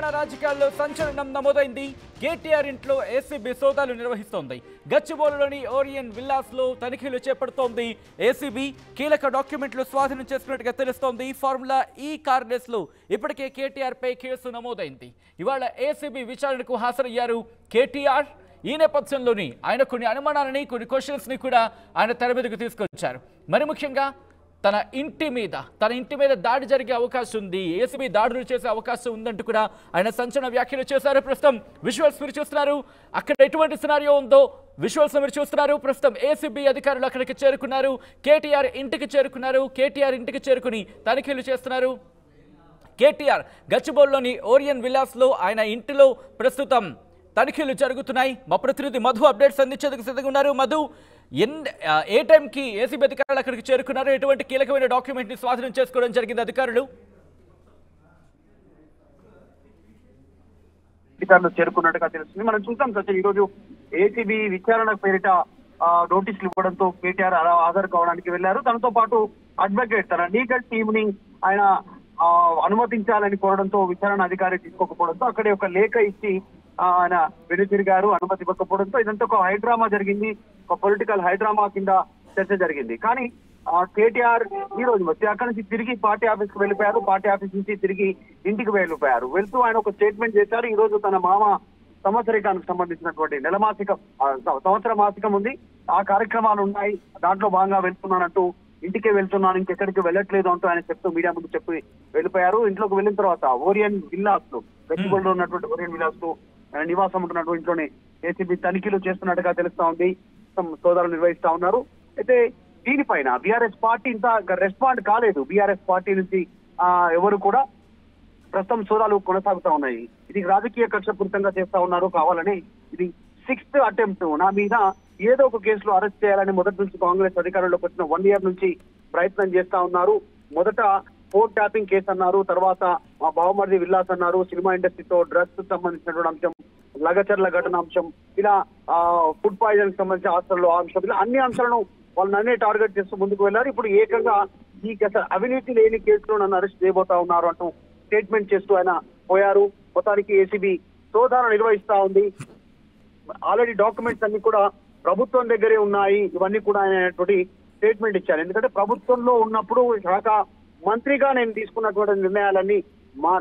తెలంగాణ రాజకీయాల్లో సంచలనం నమోదైంది. కేటీఆర్ ఇంట్లో ఏసీబీ సోదాలు నిర్వహిస్తోంది. గచ్చిబౌలిలోని ఓరియన్ విల్లాస్ లో తనిఖీలు చేపడుతోంది. ఏసీబీ కీలక డాక్యుమెంట్లు స్వాధీనం చేసుకున్నట్టుగా తెలుస్తోంది. ఫార్ములా ఈ కార్ రేస్ లో ఇప్పటికే కేటీఆర్ పై కేసు నమోదైంది. ఇవాళ ఏసీబీ విచారణకు హాజరయ్యారు కేటీఆర్. ఈ నేపథ్యంలోని ఆయన కొన్ని అనుమానాలని, కొన్ని క్వశ్చన్స్ ని కూడా ఆయన తెర మీదకు తీసుకొచ్చారు. మరి ముఖ్యంగా తన ఇంటి మీద దాడి జరిగే అవకాశం ఉంది, ఏసీబీ దాడులు చేసే అవకాశం ఉందంటూ కూడా ఆయన సంచలన వ్యాఖ్యలు చేశారు. ప్రస్తుతం విజువల్స్ మీరు చూస్తున్నారు. అక్కడ ఎటువంటి సినారియో ఉందో విజువల్స్ మీరు చూస్తున్నారు. ప్రస్తుతం ఏసీబీ అధికారులు అక్కడికి చేరుకున్నారు. కేటీఆర్ ఇంటికి చేరుకున్నారు. కేటీఆర్ ఇంటికి చేరుకుని తనిఖీలు చేస్తున్నారు. కేటీఆర్ గచ్చిబౌలిలోని ఓరియన్ విల్లాస్ లో ఆయన ఇంటిలో ప్రస్తుతం తనిఖీలు జరుగుతున్నాయి. మా ప్రతినిధి మధు అప్డేట్స్ అందించేందుకు సిద్ధంగా ఉన్నారు. మధు, ఏ టైంకి ఏసీబీ అధికారులు అక్కడికి చేరుకున్నారు? ఎటువంటి కీలకమైన డాక్యుమెంట్ ని స్వాధీనం చేసుకోవడం జరిగింది అధికారులు చేరుకున్నట్టుగా తెలుస్తుంది. మనం చూసాం సచిన్, ఈ రోజు ఏసీబీ విచారణ పేరిట నోటీసులు ఇవ్వడంతో కేటీఆర్ హాజరు కావడానికి వెళ్లారు. తనతో పాటు అడ్వకేట్, తన లీగల్ టీమ్ ని ఆయన అనుమతించాలని కోరడంతో విచారణ అధికారి తీసుకోకపోవడంతో అక్కడే ఒక లేఖ ఇచ్చి ఆయన వెనుతిరిగారు, అనుమతి ఇవ్వకపోవడంతో ఇదంతా ఒక హైడ్రామా జరిగింది. ఒక పొలిటికల్ హైడ్రామా కింద చర్చ జరిగింది. కానీ కేటీఆర్ ఈ రోజు వచ్చి అక్కడి నుంచి తిరిగి పార్టీ ఆఫీస్ కు వెళ్ళిపోయారు. పార్టీ ఆఫీస్ నుంచి తిరిగి ఇంటికి వెళ్ళిపోయారు. వెళ్తూ ఆయన ఒక స్టేట్మెంట్ చేశారు. ఈ రోజు తన మామ సంవత్సరికానికి సంబంధించినటువంటి సంవత్సర మాసికం ఉంది, ఆ కార్యక్రమాలు ఉన్నాయి, దాంట్లో భాగంగా వెళ్తున్నానంటూ ఇంటికే వెళ్తున్నాను, ఇంకెక్కడికి వెళ్ళట్లేదు అంటూ ఆయన చెప్తూ మీడియా ముందు చెప్పి వెళ్ళిపోయారు. ఇంట్లోకి వెళ్ళిన తర్వాత ఓరియన్ విల్లాస్ లో, గచ్చిబౌలిలో ఉన్నటువంటి ఓరియన్ విల్లాస్ లో నివాసం ఉంటున్నటువంటి ఇంట్లోనే ఏసీబీ తనిఖీలు చేస్తున్నట్టుగా తెలుస్తా ఉంది. సోదాలు నిర్వహిస్తా ఉన్నారు. అయితే దీనిపైన బీఆర్ఎస్ పార్టీ ఇంత రెస్పాండ్ కాలేదు. బీఆర్ఎస్ పార్టీ నుంచి ఎవరు కూడా ప్రస్తుతం సోదాలు కొనసాగుతా ఉన్నాయి. ఇది రాజకీయ కక్షపూరితంగా చేస్తా ఉన్నారు కావాలని. ఇది 6th అటెంప్ట్, నా మీద ఏదో ఒక కేసులో అరెస్ట్ చేయాలని మొదటి నుంచి కాంగ్రెస్ అధికారంలోకి వచ్చిన 1 year నుంచి ప్రయత్నం చేస్తా ఉన్నారు. మొదట ఫోన్ ట్యాపింగ్ కేసు అన్నారు, తర్వాత మా బావమరిది విల్లాస్ అన్నారు, సినిమా ఇండస్ట్రీతో డ్రగ్స్ సంబంధించినటువంటి అంశం, లగచర్ల ఘటన అంశం, ఇలా ఫుడ్ పాయిజన్ కి సంబంధించిన హాస్టల్లో అంశం, ఇలా అన్ని అంశాలను వాళ్ళు నన్నే టార్గెట్ చేస్తూ ముందుకు వెళ్ళారు. ఇప్పుడు ఏకంగా ఈ అవినీతి లేని కేసులో నన్ను అరెస్ట్ చేయబోతా ఉన్నారు అంటూ స్టేట్మెంట్ చేస్తూ ఆయన పోయారు. మొత్తానికి ఏసీబీ సోదాలు నిర్వహిస్తా ఉంది. ఆల్రెడీ డాక్యుమెంట్స్ అన్ని కూడా ప్రభుత్వం దగ్గరే ఉన్నాయి. ఇవన్నీ కూడా ఆయన స్టేట్మెంట్ ఇచ్చారు. ఎందుకంటే ప్రభుత్వంలో ఉన్నప్పుడు శాఖ మంత్రిగా నేను తీసుకున్నటువంటి నిర్ణయాలన్నీ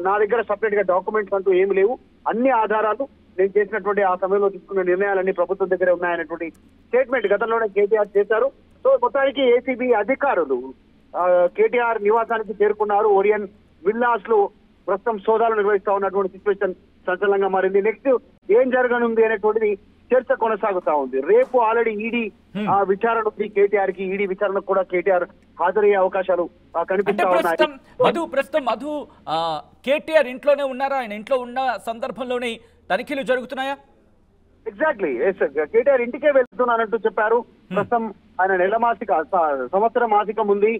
నా దగ్గర సపరేట్ గా డాక్యుమెంట్స్ అంటూ ఏమి లేవు. అన్ని ఆధారాలు నేను చేసినటువంటి ఆ సమయంలో తీసుకున్న నిర్ణయాలన్నీ ప్రభుత్వం దగ్గరే ఉన్నాయనేటువంటి స్టేట్మెంట్ గతంలోనే కేటీఆర్ చేశారు. సో మొత్తానికి ఏసీబీ అధికారులు కేటీఆర్ నివాసానికి చేరుకున్నారు. ఓరియన్ విల్లాస్ లో ప్రస్తుతం సోదాలు నిర్వహిస్తా ఉన్నటువంటి సిచ్యువేషన్ సంచలనంగా మారింది. నెక్స్ట్ ఏం జరగనుంది అనేటువంటిది చర్చ కొనసాగుతా ఉంది. రేపు ఆల్రెడీ ఈడీ విచారణ ఉంది కేటీఆర్ కి. ఈడీ విచారణకు కూడా కేటీఆర్ హాజరయ్యే అవకాశాలు కనిపిస్తా ఉన్నాయి. ప్రస్తుతం మధు, కేటీఆర్ ఇంట్లోనే ఉన్నారా? ఆయన ఇంట్లో ఉన్న సందర్భంలోనే తనిఖీలు జరుగుతున్నాయా? ఎగ్జాక్ట్లీ, కేటీఆర్ ఇంటికే వెళ్తున్నానంటూ చెప్పారు. ప్రస్తుతం ఆయన సంవత్సర మాసికం ఉంది,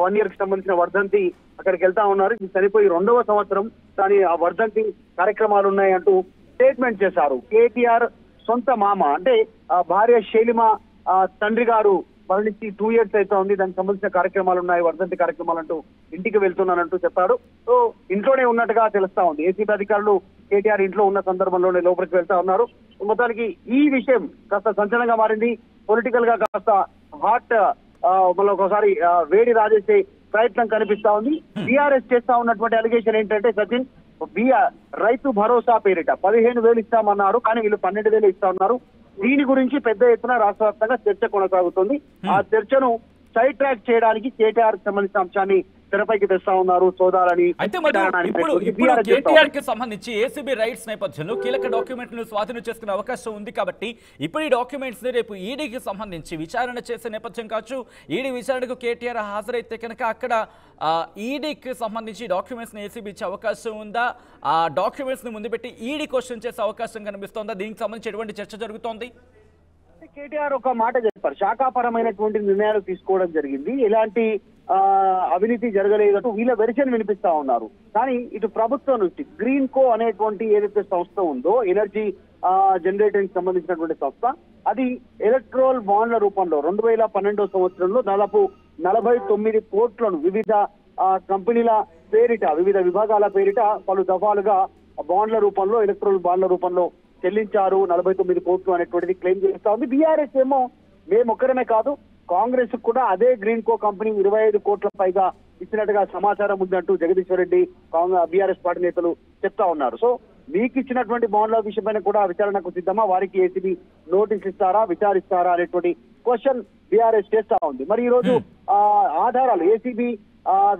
1 year కి సంబంధించిన వర్ధంతి, అక్కడికి వెళ్తా ఉన్నారు. ఇది చనిపోయి 2వ సంవత్సరం, కానీ ఆ వర్ధంతి కార్యక్రమాలు ఉన్నాయంటూ స్టేట్మెంట్ చేశారు. కేటీఆర్ సొంత మామ అంటే భార్య శైలిమ తండ్రి గారు మరణించి 2 years అయితే ఉంది, దానికి సంబంధించిన కార్యక్రమాలు ఉన్నాయి, వర్ధంతి కార్యక్రమాలు అంటూ ఇంటికి వెళ్తున్నానంటూ చెప్పాడు. సో ఇంట్లోనే ఉన్నట్టుగా తెలుస్తా ఉంది. ఏసీబీ అధికారులు కేటీఆర్ ఇంట్లో ఉన్న సందర్భంలోనే లోపలికి వెళ్తా ఉన్నారు. మొత్తానికి ఈ విషయం కాస్త సంచలనంగా మారింది. పొలిటికల్ గా కాస్త హాట్, మళ్ళీ ఒకసారి వేడి రాజేసే ప్రయత్నం కనిపిస్తా ఉంది. బీఆర్ఎస్ చేస్తా ఉన్నటువంటి అలిగేషన్ ఏంటంటే సచిన్, రైతు భరోసా పేరిట 15,000 ఇస్తామన్నారు, కానీ వీళ్ళు 12,000 ఇస్తా ఉన్నారు. దీని గురించి పెద్ద ఎత్తున రాష్ట్ర వ్యాప్తంగా చర్చ కొనసాగుతుంది. ఆ చర్చను సైడ్ ట్రాక్ చేయడానికి కేటీఆర్ సంబంధించిన అంశాన్ని తెరపైకి తెస్తా ఉన్నారు సోదాలని. అయితే ఇప్పుడు కేటీఆర్ కి సంబంధించి ఏసీబీ రైట్స్ నేపథ్యంలో కీలక డాక్యుమెంట్లను స్వాధీనం చేసుకునే అవకాశం ఉంది కాబట్టి ఇప్పుడు ఈ డాక్యుమెంట్స్ రేపు ఈడీకి సంబంధించి విచారణ చేసే నేపథ్యం కావచ్చు. ఈడీ విచారణకు కేటీఆర్ హాజరైతే కనుక అక్కడ ఈడీకి సంబంధించి డాక్యుమెంట్స్ ని ఏసీబీ ఇచ్చే అవకాశం ఉందా? ఆ డాక్యుమెంట్స్ ని ముందు పెట్టి ఈడీ క్వశ్చన్ చేసే అవకాశం కనిపిస్తోందా? దీనికి సంబంధించి ఎటువంటి చర్చ జరుగుతోంది? కేటీఆర్ ఒక మాట చెప్పారు, శాఖాపరమైనటువంటి నిర్ణయాలు తీసుకోవడం జరిగింది, ఎలాంటి అవినీతి జరగలేదంటూ వీళ్ళ వెర్షన్ వినిపిస్తా ఉన్నారు. కానీ ఇటు ప్రభుత్వం నుంచి గ్రీన్ కో అనేటువంటి ఏదైతే సంస్థ ఉందో, ఎనర్జీ జనరేటింగ్ సంబంధించినటువంటి సంస్థ, అది ఎలక్ట్రల్ బాండ్ల రూపంలో 2012వ సంవత్సరంలో దాదాపు 49 కోట్లను వివిధ కంపెనీల పేరిట, వివిధ విభాగాల పేరిట పలు దఫాలుగా బాండ్ల రూపంలో, ఎలక్ట్రల్ బాండ్ల రూపంలో చెల్లించారు 49 కోట్లు అనేటువంటిది క్లెయిమ్ చేస్తా ఉంది. బీఆర్ఎస్ ఏమో మేమొక్కరమే కాదు, కాంగ్రెస్ కూడా అదే గ్రీన్ కో కంపెనీ 25 కోట్ల పైగా ఇచ్చినట్టుగా సమాచారం ఉందంటూ జగదీశ్వర్ రెడ్డి బీఆర్ఎస్ పార్టీ నేతలు చెప్తా ఉన్నారు. సో మీకు ఇచ్చినటువంటి బాండ్ల విషయమైన కూడా విచారణకు సిద్ధమా, వారికి ఏసీబీ నోటీస్ ఇస్తారా, విచారిస్తారా అనేటువంటి క్వశ్చన్ బీఆర్ఎస్ చేస్తా ఉంది. మరి ఈ రోజు ఆధారాలు ఏసీబీ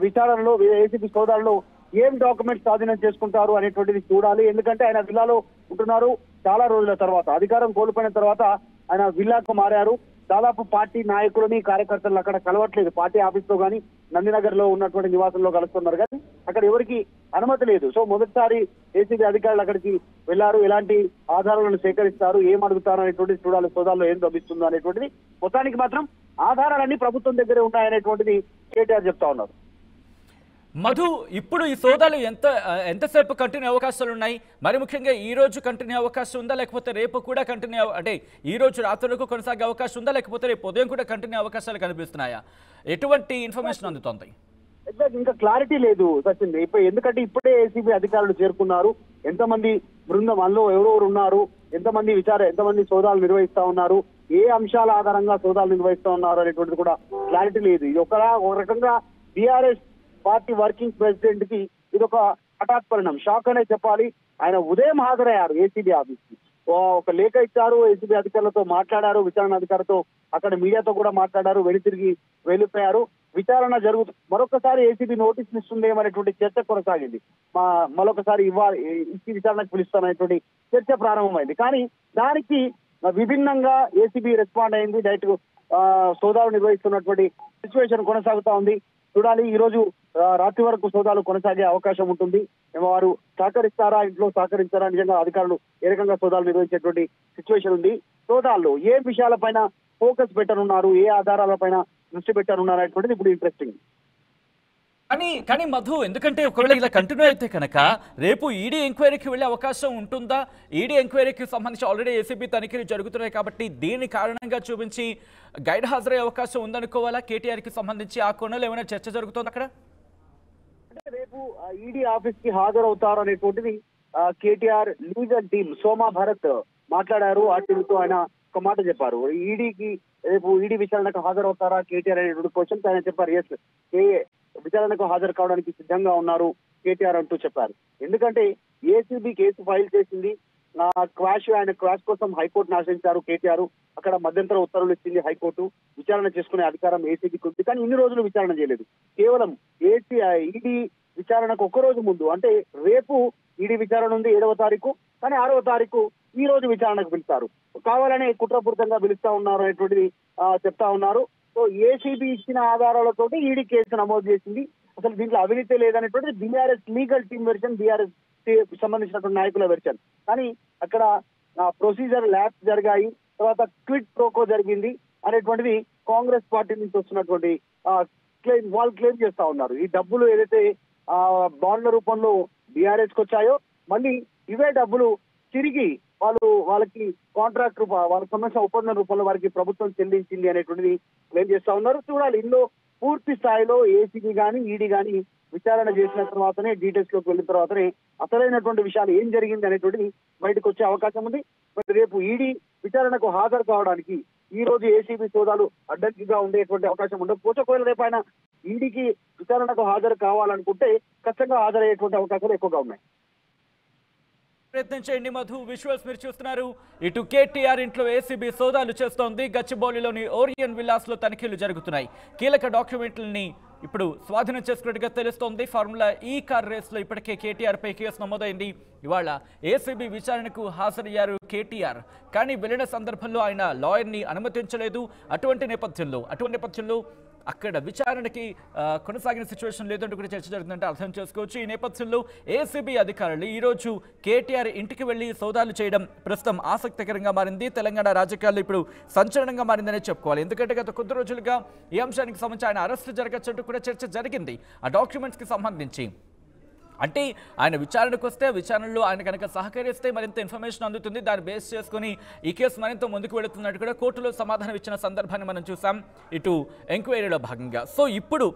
విచారణలో, ఏసీబీ సోదాలలో ఏం డాక్యుమెంట్స్ స్వాధీనం చేసుకుంటారు అనేటువంటిది చూడాలి. ఎందుకంటే ఆయన విల్లాలో ఉంటున్నారు. చాలా రోజుల తర్వాత, అధికారం కోల్పోయిన తర్వాత ఆయన విల్లాకు మారారు. దాదాపు పార్టీ నాయకులని, కార్యకర్తలను అక్కడ కలవట్లేదు. పార్టీ ఆఫీస్ లో కానీ నందినగర్ లో ఉన్నటువంటి నివాసంలో కలుస్తున్నారు, కానీ అక్కడ ఎవరికి అనుమతి లేదు. సో మొదటిసారి ఏసీబీ అధికారులు అక్కడికి వెళ్లారు. ఎలాంటి ఆధారాలను సేకరిస్తారు, ఏం అడుగుతారు అనేటువంటిది చూడాలి. సోదాల్లో ఏం లభిస్తుందో అనేటువంటిది. మొత్తానికి మాత్రం ఆధారాలన్నీ ప్రభుత్వం దగ్గరే ఉంటాయనేటువంటిది కేటీఆర్ చెప్తా ఉన్నారు. మధు, ఇప్పుడు ఈ సోదాలు ఎంతసేపు కంటిన్యూ అవకాశాలు ఉన్నాయి? మరి ముఖ్యంగా ఈ రోజు కంటిన్యూ అవకాశం ఉందా, లేకపోతే రేపు కూడా కంటిన్యూ, అంటే ఈ రోజు రాత్రి వరకు కొనసాగే అవకాశం ఉందా, లేకపోతే రేపు ఉదయం కూడా కంటిన్యూ అవకాశాలు కనిపిస్తున్నాయా? ఎటువంటి ఇన్ఫర్మేషన్ అందుతోంది? ఇంకా క్లారిటీ లేదు సచిన్. ఎందుకంటే ఇప్పుడే ఏసీబీ అధికారులు చేరుకున్నారు. ఎంతమంది బృందం అందులో ఎవరెవరు ఉన్నారు, ఎంతమంది సోదాలు నిర్వహిస్తా ఉన్నారు, ఏ అంశాల ఆధారంగా సోదాలు నిర్వహిస్తా ఉన్నారు అనేటువంటిది కూడా క్లారిటీ లేదు. ఇది ఒక రకంగా బీఆర్ఎస్ పార్టీ వర్కింగ్ ప్రెసిడెంట్ కి ఇది ఒక హఠాత్ పరిణామం, షాక్ అనే చెప్పాలి. ఆయన ఉదయం హాజరయ్యారు ఏసీబీ ఆఫీస్ కి. ఒక లేఖ ఇచ్చారు, ఏసీబీ అధికారులతో మాట్లాడారు, విచారణ అధికారితో, అక్కడ మీడియాతో కూడా మాట్లాడారు, తిరిగి వెళ్ళిపోయారు. విచారణ జరుగుతుంది. మరొకసారి ఏసీబీ నోటీసులు ఇస్తుందేమనేటువంటి చర్చ కొనసాగింది. మరొకసారి ఇచ్చి విచారణకు పిలుస్తామనేటువంటి చర్చ ప్రారంభమైంది. కానీ దానికి విభిన్నంగా ఏసీబీ రెస్పాండ్ అయింది. డైరెక్ట్ సోదాలు నిర్వహిస్తున్నటువంటి సిచ్యువేషన్ కొనసాగుతా ఉంది. చూడాలి, ఈ రోజు రాత్రి వరకు సోదాలు కొనసాగే అవకాశం ఉంటుంది. వారు సహకరిస్తారా, ఇంట్లో సహకరించారా, నిజంగా అధికారులు ఏ రకంగా సోదాలు నిర్వహించేటువంటి సిచ్యువేషన్ ఉంది. సోదాల్లో ఏ విషయాలపైన ఫోకస్ పెట్టనున్నారు, ఏ ఆధారాలపైన దృష్టి పెట్టనున్నారు అనేటువంటిది ఇప్పుడు ఇంట్రెస్టింగ్. కానీ మధు, ఎందుకంటే ఒకవేళ ఇలా కంటిన్యూ అయితే కనుక రేపు ఈడీ ఎంక్వైరీకి వెళ్ళే అవకాశం ఉంటుందా? ఈడీ ఎంక్వైరీకి సంబంధించి ఆల్రెడీ ఏసీబీ తనిఖీలు జరుగుతున్నాయి కాబట్టి దీని కారణంగా చూపించి గైడ్ హాజరయ్యే అవకాశం ఉందనుకోవాలా? కేటీఆర్కి సంబంధించి ఆ కోణంలో ఏమైనా చర్చ జరుగుతుంది అక్కడ? అంటే రేపు ఈడీ ఆఫీస్ కి హాజరవుతారు అనేటువంటిది కేటీఆర్ లీగల్ టీమ్ సోమా భరత్ మాట్లాడారు. ఆ టీంతో ఆయన ఒక మాట చెప్పారు. రేపు ఈడీ విచారణకు హాజరవుతారా కేటీఆర్ అనేటువంటి క్వశ్చన్ ఆయన చెప్పారు, ఎస్, విచారణకు హాజరు కావడానికి సిద్ధంగా ఉన్నారు కేటీఆర్ అంటూ చెప్పారు. ఎందుకంటే ఏసీబీ కేసు ఫైల్ చేసింది. ఆయన క్వాష్ కోసం హైకోర్టును ఆశ్రయించారు కేటీఆర్. అక్కడ మధ్యంతర ఉత్తర్వులు ఇచ్చింది హైకోర్టు. విచారణ చేసుకునే అధికారం ఏసీబీకి ఉంది, కానీ ఇన్ని రోజులు విచారణ చేయలేదు. కేవలం ఈడీ విచారణకు ఒక్క రోజు ముందు, అంటే రేపు ఈడీ విచారణ ఉంది 7వ తారీఖు, కానీ 6వ తారీఖు ఈ రోజు విచారణకు పిలుస్తారు. కావాలనే కుట్రపూరితంగా పిలుస్తా ఉన్నారు అనేటువంటిది చెప్తా ఉన్నారు. సో ఏసీబీ ఇచ్చిన ఆధారాలతోటి ఈడీ కేసు నమోదు చేసింది. అసలు దీంట్లో అవినీతి లేదనేటువంటిది BRS legal team version, BRS సంబంధించినటువంటి నాయకుల వెర్షన్. కానీ అక్కడ ప్రొసీజర్ ల్యాబ్స్ జరిగాయి, తర్వాత క్విట్ ప్రోకో జరిగింది అనేటువంటిది కాంగ్రెస్ పార్టీ నుంచి వస్తున్నటువంటి వాళ్ళు క్లెయిమ్ చేస్తా ఉన్నారు. ఈ డబ్బులు ఏదైతే బాండ్ల రూపంలో బీఆర్ఎస్ కి వచ్చాయో, మళ్ళీ ఇవే డబ్బులు తిరిగి వాళ్ళకి కాంట్రాక్ట్ వాళ్ళకి సంబంధించిన ఒప్పందం రూపంలో వారికి ప్రభుత్వం చెల్లించింది అనేటువంటిది క్లెయిమ్ చేస్తా ఉన్నారు. చూడాలి, ఇందులో పూర్తి స్థాయిలో ఏసీబీ కానీ ఈడీ కానీ విచారణ చేసిన తర్వాతనే, డీటెయిల్స్ లోకి వెళ్ళిన తర్వాతనే అసలైనటువంటి విషయాలు ఏం జరిగింది అనేటువంటిది బయటకు వచ్చే అవకాశం ఉంది. మరి రేపు ఈడీ విచారణకు హాజరు కావడానికి ఈ రోజు ఏసీబీ సోదాలు అడ్డంకిగా ఉండేటువంటి అవకాశం ఉండకపోతే, ఒకవేళ రేపు ఆయన ఈడీకి విచారణకు హాజరు కావాలనుకుంటే ఖచ్చితంగా హాజరయ్యేటువంటి అవకాశాలు ఎక్కువగా ఉన్నాయి. ప్రయత్నం చేయండి మధు. విజువల్స్ మీరు చూస్తున్నారు. ఇటు కేటీఆర్ ఇంట్లో ఏసీబీ సోదాలు చేస్తోంది. గచ్చిబౌలిలోని ఓరియన్ విల్లాస్ లో తనిఖీలు జరుగుతున్నాయి. కీలక డాక్యుమెంట్లని ఇప్పుడు స్వాధీనం చేసుకున్నట్టుగా తెలుస్తోంది. ఫార్ములా ఈ కార్ రేస్ లో ఇప్పటికే కేటీఆర్ పై కేసు నమోదైంది. ఇవాళ ఏసీబీ విచారణకు హాజరయ్యారు కేటీఆర్. కానీ వెళ్లిన సందర్భంలో ఆయన లాయర్ని అనుమతించలేదు. అటువంటి నేపథ్యంలో అక్కడ విచారణకి కొనసాగిన సిచ్యువేషన్ లేదంటూ కూడా చర్చ జరుగుతుందంటే అర్థం చేసుకోవచ్చు. ఈ నేపథ్యంలో ఏసీబీ అధికారులు ఈరోజు కేటీఆర్ ఇంటికి వెళ్లి సోదాలు చేయడం ప్రస్తుతం ఆసక్తికరంగా మారింది. తెలంగాణ రాజకీయాల్లో ఇప్పుడు సంచలనంగా మారిందనే చెప్పుకోవాలి. ఎందుకంటే గత కొద్ది రోజులుగా ఈ అంశానికి సంబంధించి ఆయన అరెస్టు జరగచ్చంటూ కూడా చర్చ జరిగింది. ఆ డాక్యుమెంట్స్కి సంబంధించి అంటే ఆయన విచారణకు వస్తే, విచారణలో ఆయన కనుక సహకరిస్తే మరింత ఇన్ఫర్మేషన్ అందుతుంది. దాన్ని బేస్ చేసుకుని ఈ కేసు మరింత ముందుకు వెళుతున్నట్టు కూడా కోర్టులో సమాధానం ఇచ్చిన సందర్భాన్ని మనం చూసాం ఇటు ఎంక్వైరీలో భాగంగా. సో ఇప్పుడు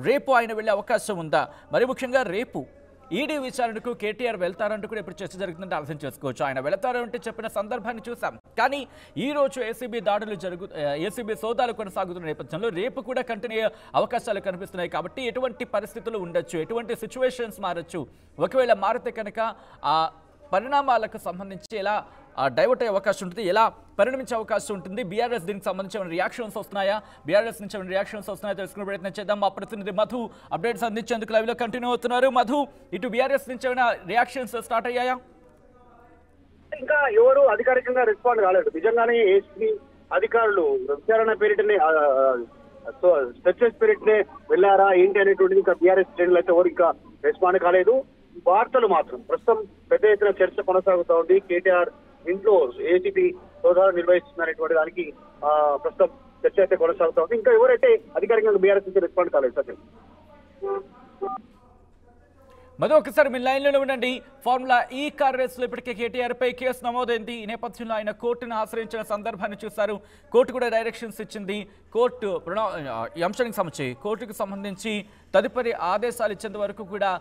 రేపు ఆయన వెళ్ళే అవకాశం ఉందా? మరి ముఖ్యంగా రేపు ఈడీ విచారణకు కేటీఆర్ వెళ్తారంటూ కూడా ఇప్పుడు చర్చ జరుగుతుందంటే అర్థం చేసుకోవచ్చు. ఆయన వెళతారు అంటే చెప్పిన సందర్భాన్ని చూసాం. కానీ ఈ రోజు ఏసీబీ సోదాలు కొనసాగుతున్న నేపథ్యంలో రేపు కూడా కంటిన్యూ అయ్యే అవకాశాలు కనిపిస్తున్నాయి. కాబట్టి ఎటువంటి పరిస్థితులు ఉండొచ్చు, ఎటువంటి సిచ్యువేషన్స్ మారచ్చు, ఒకవేళ మారితే కనుక ఆ పరిణామాలకు సంబంధించి ఎలా డైవర్ట్ అయ్యే అవకాశం ఉంటుంది, ఎలా పరిణమించే అవకాశం ఉంటుంది, బీఆర్ఎస్ దీనికి సంబంధించి ఏమైనా రియాక్షన్స్ వస్తున్నాయా, బీఆర్ఎస్ నుంచి ఏమైనా రియాక్షన్స్ వస్తున్నాయా తెలుసుకునే ప్రయత్నం చేద్దాం. మా ప్రతినిధి మధు అప్డేట్స్ అందించేందుకు లైవ్లో కంటిన్యూ అవుతున్నారు. మధు, ఇటు బీఆర్ఎస్ నుంచి ఏమైనా రియాక్షన్స్ స్టార్ట్ అయ్యాయా? ఇంకా ఎవరు అధికారికంగా రెస్పాండ్ కాలేదు. నిజంగానే ఏసీబీ అధికారులు విచారణ పేరిటనే స్పెషల్ పేరిటనే వెళ్ళారా ఏంటి అనేటువంటిది ఇంకా బీఆర్ఎస్ శ్రేణులు అయితే ఎవరు ఇంకా రెస్పాండ్ కాలేదు. వార్తలు మాత్రం ప్రస్తుతం పెద్ద ఎత్తున చర్చ కొనసాగుతా ఉంది. కేటీఆర్ ఇంట్లో ఏసీబీ సోదాలు నిర్వహిస్తున్నటువంటి దానికి ప్రస్తుతం చర్చ అయితే కొనసాగుతా ఉంది. ఇంకా ఎవరైతే అధికారికంగా బీఆర్ఎస్ నుంచి రెస్పాండ్ కాలేదు. సత్యం, మధు ఒకసారి మీ లైన్లో ఉండండి. ఫార్ములా ఈ కార్ రేసులో ఇప్పటికే కేటీఆర్ పై కేసు నమోదైంది. ఈ నేపథ్యంలో ఆయన కోర్టును ఆశ్రయించిన సందర్భాన్ని చూశారు. కోర్టు కూడా డైరెక్షన్స్ ఇచ్చింది. కోర్టు ఈ అంశానికి సంబంధించి కోర్టుకు సంబంధించి తదుపరి ఆదేశాలు ఇచ్చేంత వరకు కూడా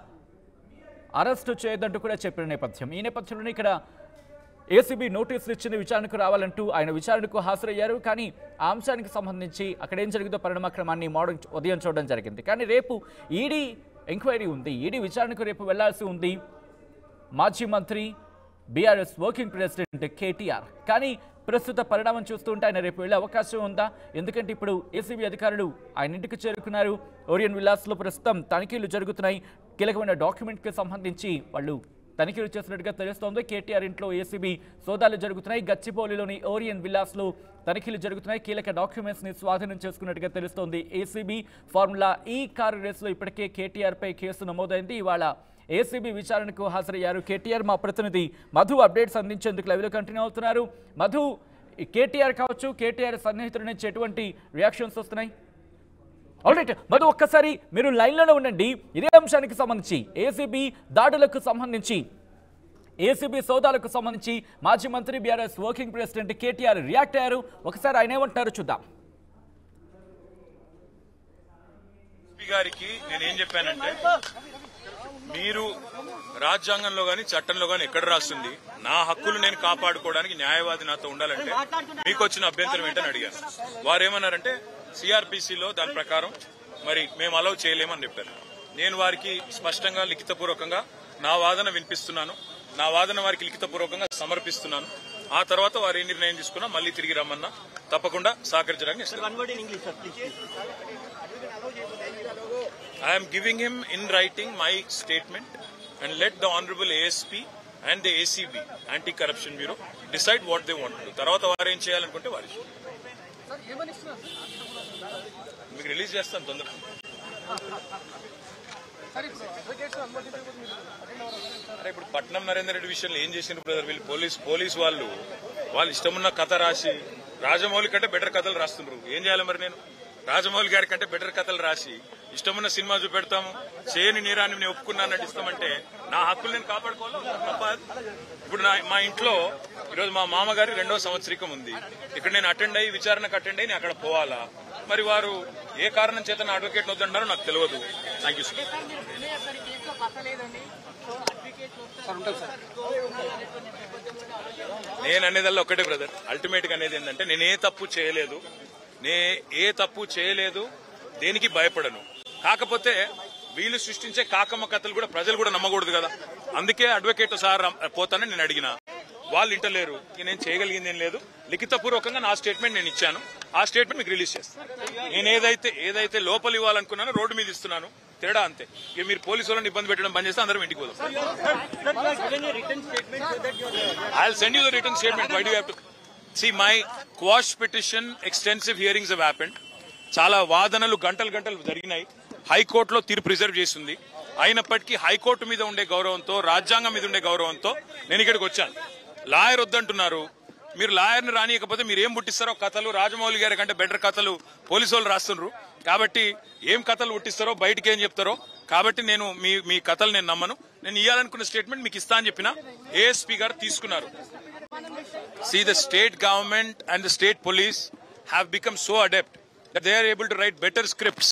అరెస్టు చేయొద్దంటూ కూడా చెప్పిన నేపథ్యం. ఈ నేపథ్యంలోనే ఇక్కడ ఏసీబీ నోటీసులు ఇచ్చింది విచారణకు రావాలంటూ. ఆయన విచారణకు హాజరయ్యారు. కానీ ఆ అంశానికి సంబంధించి అక్కడ ఏం జరిగిందో పరిణామక్రమాన్ని ఉదయం చూడడం జరిగింది. కానీ రేపు ఈడీ ఎంక్వైరీ ఉంది. ఈడీ విచారణకు రేపు వెళ్లాల్సి ఉంది మాజీ మంత్రి బీఆర్ఎస్ వర్కింగ్ ప్రెసిడెంట్ కేటీఆర్. కానీ ప్రస్తుత పరిణామం చూస్తుంటే ఆయన రేపు వెళ్లే అవకాశం ఉందా? ఎందుకంటే ఇప్పుడు ఏసీబీ అధికారులు ఆయన ఇంటికి చేరుకున్నారు. ఓరియన్ విల్లాస్లో ప్రస్తుతం తనిఖీలు జరుగుతున్నాయి. కీలకమైన డాక్యుమెంట్కి సంబంధించి వాళ్ళు తనిఖీలు చేస్తున్నట్టుగా తెలుస్తోంది. కేటీఆర్ ఇంట్లో ఏసీబీ సోదాలు జరుగుతున్నాయి. గచ్చిబౌలిలోని ఓరియన్ విల్లాస్లో తనిఖీలు జరుగుతున్నాయి. కీలక డాక్యుమెంట్స్ని స్వాధీనం చేసుకున్నట్టుగా తెలుస్తోంది. ఏసీబీ ఫార్ములా ఈ కారు రేసులో ఇప్పటికే కేటీఆర్ పై కేసు నమోదైంది. ఇవాళ ఏసీబీ విచారణకు హాజరయ్యారు కేటీఆర్. మా ప్రతినిధి మధు అప్డేట్స్ అందించేందుకు లైవ్లో కంటిన్యూ అవుతున్నారు. మధు, కేటీఆర్ కావచ్చు, కేటీఆర్ సన్నిహితుల నుంచి ఎటువంటి రియాక్షన్స్ వస్తున్నాయి? ఆల్రైట్ మధు, ఒక్కసారి మీరు లైన్లోనే ఉండండి. ఇదే అంశానికి సంబంధించి ఏసీబీ దాడులకు సంబంధించి, ఏసీబీ సోదాలకు సంబంధించి మాజీ మంత్రి BRS working president KTR react అయ్యారు. ఒకసారి ఆయన ఏమంటారు చూద్దాం. గారికి నేనేం చెప్పానంటే, మీరు రాజ్యాంగంలో గాని చట్టంలో గాని ఎక్కడ రాస్తుంది నా హక్కులు నేను కాపాడుకోవడానికి న్యాయవాది నాతో ఉండాలంటే మీకు వచ్చిన అభ్యంతరం ఏంటని అడిగాను. వారేమన్నారంటే సిఆర్పిసిలో దాని ప్రకారం మరి మేము అలౌ చేయలేమని చెప్పారు. నేను వారికి స్పష్టంగా లిఖితపూర్వకంగా నా వాదన వినిపిస్తున్నాను. నా వాదన వారికి లిఖితపూర్వకంగా సమర్పిస్తున్నాను. ఆ తర్వాత వారు ఏ నిర్ణయం తీసుకున్నా మళ్ళీ తిరిగి రమ్మన్నా తప్పకుండా సహకరించడానికి I am giving him in writing my statement and let the Honorable ASP and the ACB, Anti-Corruption Bureau, decide what they want to do. తర్వాత వారు ఏం చేయాలనుకుంటే వారి మీకు రిలీజ్ చేస్తాను తొందరగా. అరే ఇప్పుడు పట్నం నరేందర్ రెడ్డి విషయంలో ఏం చేసిన బ్రదర్, వీళ్ళు పోలీస్ వాళ్ళు ఇష్టమున్న కథ రాసి రాజమౌళి కంటే బెటర్ కథలు రాస్తున్నారు. ఏం చేయాలి మరి? నేను రాజమౌళి గారి కంటే బెటర్ కథలు రాసి ఇష్టమున్న సినిమా చూపెడతాము, చేయని నేరాన్ని నేను ఒప్పుకున్నాను ఇస్తామంటే నా హక్కులు నేను కాపాడుకోవాలి తప్ప. ఇప్పుడు మా ఇంట్లో ఈరోజు మా మామగారి 2వ సంవత్సరికం ఉంది. ఇక్కడ నేను విచారణకు అటెండ్ అయ్యి నేను అక్కడ పోవాలా? మరి వారు ఏ కారణం చేత నా అడ్వకేట్ వద్దంటారో నాకు తెలియదు. Thank you sir. నేను అనేదల్లా ఒకటే బ్రదర్, అల్టిమేట్ గా అనేది ఏంటంటే నేను ఏ తప్పు చేయలేదు, దేనికి భయపడను. కాకపోతే వీళ్ళు సృష్టించే కాకమ్మ కథలు కూడా ప్రజలు కూడా నమ్మకూడదు కదా. అందుకే అడ్వకేట్ సార్ పోతానని నేను అడిగిన, వాళ్ళు ఇంటలేరు. నేను చేయగలిగింది ఏం లేదు. లిఖితపూర్వకంగా నా స్టేట్మెంట్ నేను ఇచ్చాను. ఆ స్టేట్మెంట్ మీకు రిలీజ్ చేస్తాను. నేను ఏదైతే లోపల ఇవ్వాలనుకున్నానో రోడ్డు మీద ఇస్తున్నాను. తేడా అంతే. ఇక మీరు పోలీసు వాళ్ళని ఇబ్బంది పెట్టడం బంద్ చేస్తే అందరం ఇంటికి పోదాం. I will send you the written statement. Why do you have to see my quash petition extensive hearings have happened. చాలా వాదనలు గంటలు జరిగినాయి. హైకోర్టులో తీర్పు రిజర్వ్ చేసింది. అయినప్పటికీ హైకోర్టు మీద ఉండే గౌరవంతో, రాజ్యాంగం మీద ఉండే గౌరవంతో నేను ఇక్కడికి వచ్చాను. లాయర్ వద్దంటున్నారు. మీరు లాయర్ని రానియకపోతే మీరు ఏం పుట్టిస్తారో కథలు, రాజమౌళి గారి కంటే బెటర్ కథలు పోలీసు వాళ్ళు రాస్తున్నారు. కాబట్టి ఏం కథలు పుట్టిస్తారో, బయటకి ఏం చెప్తారో. కాబట్టి నేను మీ కథలు నేను నమ్మను. నేను ఇవ్వాలనుకున్న స్టేట్మెంట్ మీకు ఇస్తా అని చెప్పిన. ఏఎస్పీ గారు తీసుకున్నారు. See, the state government and the state police have become so adept that they are able to write better scripts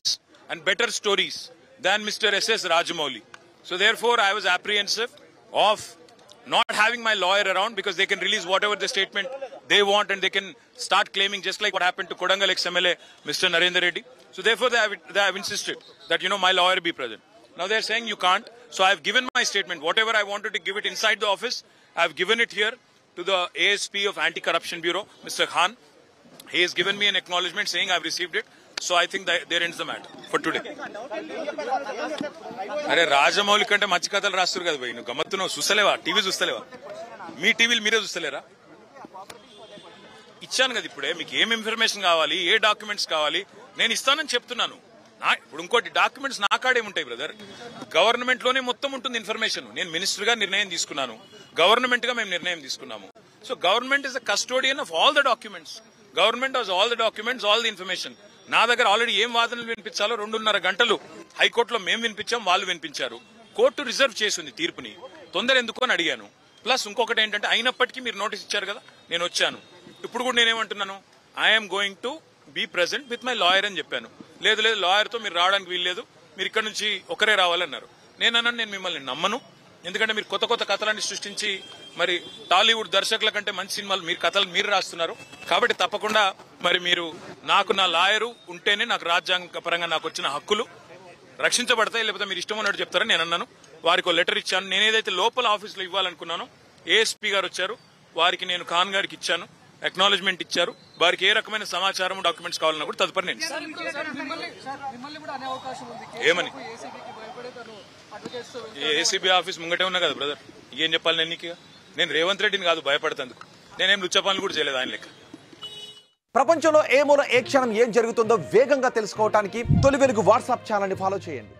and better stories than Mr. S.S. Rajamouli. So therefore, I was apprehensive of not having my lawyer around because they can release whatever the statement they want and they can start claiming just like what happened to Kodangal ex-MLA, Mr. Narendra Reddy. So therefore, they have insisted that, my lawyer be present. Now they're saying you can't. So I've given my statement. Whatever I wanted to give it inside the office, I've given it here to the ASP of Anti-Corruption Bureau, Mr. Khan. He has given me an acknowledgement saying I've received it. So I think that there ends the matter for today. అరే రాజమౌళి కంటే మంచి కథలు రాస్తారు కదా భయ్, నువ్వు గమ్మత్తున్నావు. చూస్తలేవా? TV చూస్తలేవా? మీ టీవీలు మీరే చూస్తలేరా? ఇచ్చాను కదా ఇప్పుడే. మీకు ఏం ఇన్ఫర్మేషన్ కావాలి, ఏ డాక్యుమెంట్స్ కావాలి నేను ఇస్తానని చెప్తున్నాను. ఇప్పుడు ఇంకోటి డాక్యుమెంట్స్ నా కాడేముంటాయి బ్రదర్? గవర్నమెంట్ లోనే మొత్తం ఉంటుంది ఇన్ఫర్మేషన్. నేను మినిస్టర్ గా నిర్ణయం తీసుకున్నాను, గవర్నమెంట్ గా మేము నిర్ణయం తీసుకున్నాము. So government is the custodian of all the documents. Government has all the documents, all the information. నా దగ్గర ఆల్రెడీ ఏం వాదనలు వినిపించాలో 2.5 గంటలు హైకోర్టులో మేము వినిపించాం, వాళ్ళు వినిపించారు. కోర్టు రిజర్వ్ చేసింది తీర్పుని. తొందర ఎందుకు అని అడిగాను. ప్లస్ ఇంకొకటి ఏంటంటే, అయినప్పటికీ మీరు నోటీస్ ఇచ్చారు కదా, నేను వచ్చాను. ఇప్పుడు కూడా నేనేమంటున్నాను, I'm going to be present with my lawyer అని చెప్పాను. లేదు లాయర్ తో మీరు రావడానికి వీల్లేదు, మీరు ఇక్కడ నుంచి ఒకరే రావాలన్నారు. నేను మిమ్మల్ని నమ్మను. ఎందుకంటే మీరు కొత్త కొత్త కథలన్నీ సృష్టించి మరి టాలీవుడ్ దర్శకుల కంటే మంచి సినిమాలు మీరు రాస్తున్నారు. కాబట్టి తప్పకుండా మరి మీరు నాకు నా లాయరు ఉంటేనే నాకు రాజ్యాంగ పరంగా నాకు వచ్చిన హక్కులు రక్షించబడతాయి, లేకపోతే మీరు ఇష్టం ఉన్నట్టు చెప్తారని నేను అన్నాను. వారికి లెటర్ ఇచ్చాను. నేనేదైతే లోపల ఆఫీసులో ఇవ్వాలనుకున్నానో ఏఎస్పీ గారు వచ్చారు, వారికి నేను ఖాన్ గారికి ఇచ్చాను, అక్నాలెడ్జ్మెంట్ ఇచ్చారు. వారికి ఏ రకమైన సమాచారం డాక్యుమెంట్స్ కావాలన్నా కూడా తదుపరి నేను ఏమని ఏసీబీ ఆఫీస్ ముంగటే ఉన్నా కదా బ్రదర్, ఏం చెప్పాలి నేను నీకు? నేను రేవంత్ రెడ్డిని కాదు భయపడతాను. నేనేం లుచ్చ పనులు కూడా చేయలేదు ఆయన లెక్క. ప్రపంచంలో ఏ మూల ఏ క్షణం ఏం జరుగుతుందో వేగంగా తెలుసుకోవడానికి తొలి వెలుగు వాట్సాప్ ఛానల్ని ఫాలో చేయండి.